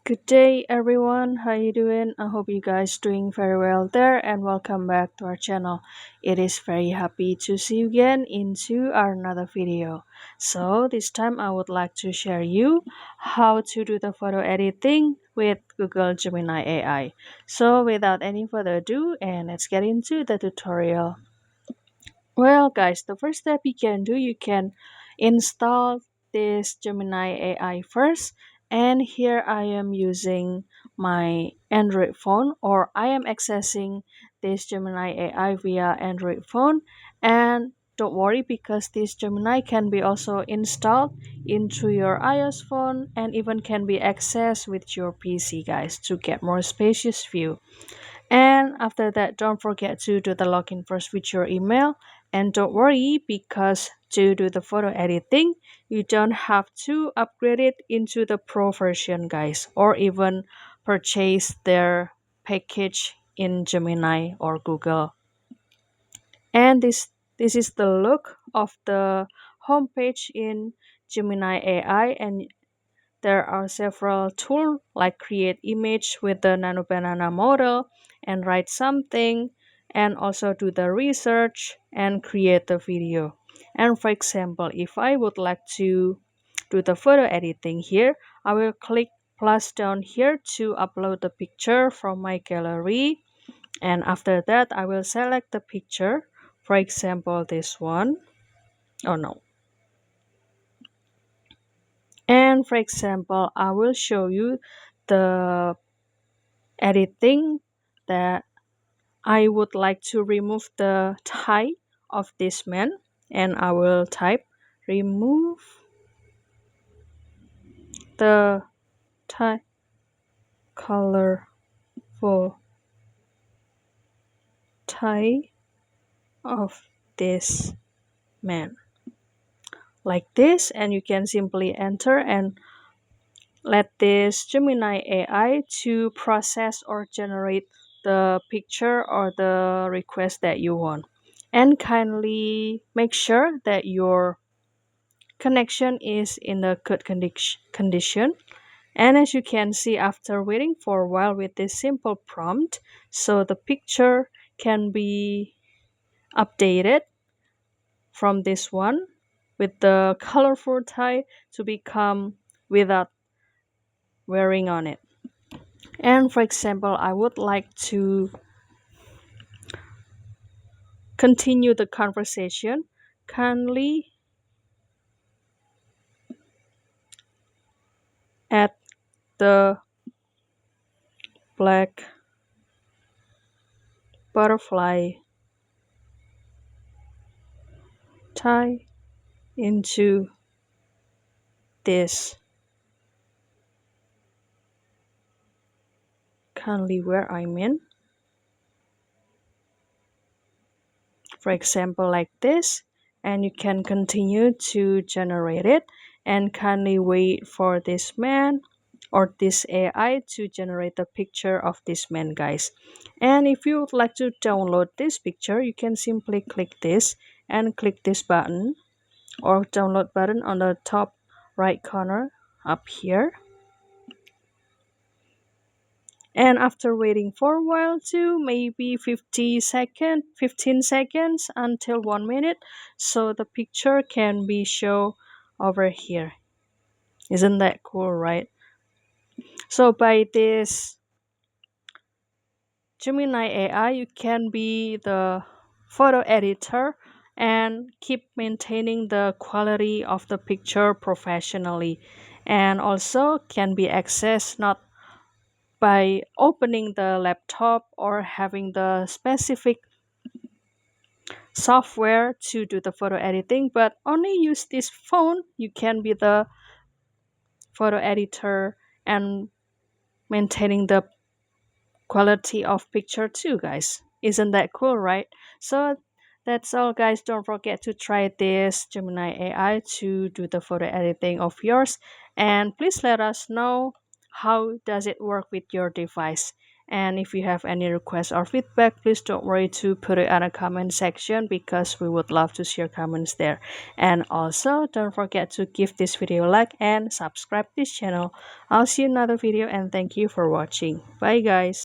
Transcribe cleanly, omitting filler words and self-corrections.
Good day everyone, how you doing? I hope you guys doing very well there and welcome back to our channel. It is very happy to see you again into our another video. So this time I would like to share you how to do the photo editing with Google Gemini AI. So without any further ado, and let's get into the tutorial. Well, guys, the first step you can do, you can install this Gemini AI first. And here I am using my Android phone, or I am accessing this Gemini AI via Android phone. And don't worry, because this Gemini can be also installed into your iOS phone and even can be accessed with your PC, guys, to get more spacious view. And after that, don't forget to do the login first with your email. And don't worry, because to do the photo editing, you don't have to upgrade it into the pro version, guys, or even purchase their package in Gemini or Google. And this is the look of the homepage in Gemini AI, and there are several tools like create image with the nano banana model and write something, and also do the research and create the video. And for example, if I would like to do the photo editing here, I will click plus down here to upload the picture from my gallery. And after that, I will select the picture. For example, this one. Oh no. And for example, I will show you the editing that I would like to remove the tie of this man, and I will type remove the tie colorful tie of this man, like this. And you can simply enter and let this Gemini AI to process or generate the picture or the request that you want. And kindly make sure that your connection is in a good condition. And as you can see, after waiting for a while with this simple prompt, so the picture can be updated from this one with the colorful tie to become without wearing on it. And for example, I would like to continue the conversation. Kindly add the black butterfly tie into this. Kindly where I'm in. For example, like this. And you can continue to generate it, and kindly wait for this man or this AI to generate the picture of this man, guys. And if you would like to download this picture, you can simply click this and click this button or download button on the top right corner up here. And after waiting for a while to maybe 15 seconds until 1 minute, so the picture can be shown over here. Isn't that cool, right? So by this Gemini AI, you can be the photo editor and keep maintaining the quality of the picture professionally, and also can be accessed not by opening the laptop or having the specific software to do the photo editing, but only use this phone. You can be the photo editor and maintaining the quality of picture too, guys. Isn't that cool, right? So that's all, guys. Don't forget to try this Gemini AI to do the photo editing of yours, and please let us know how does it work with your device. And if you have any requests or feedback, please don't worry to put it on a comment section because we would love to see your comments there. And also don't forget to give this video a like and subscribe this channel. I'll see you in another video and thank you for watching. Bye guys.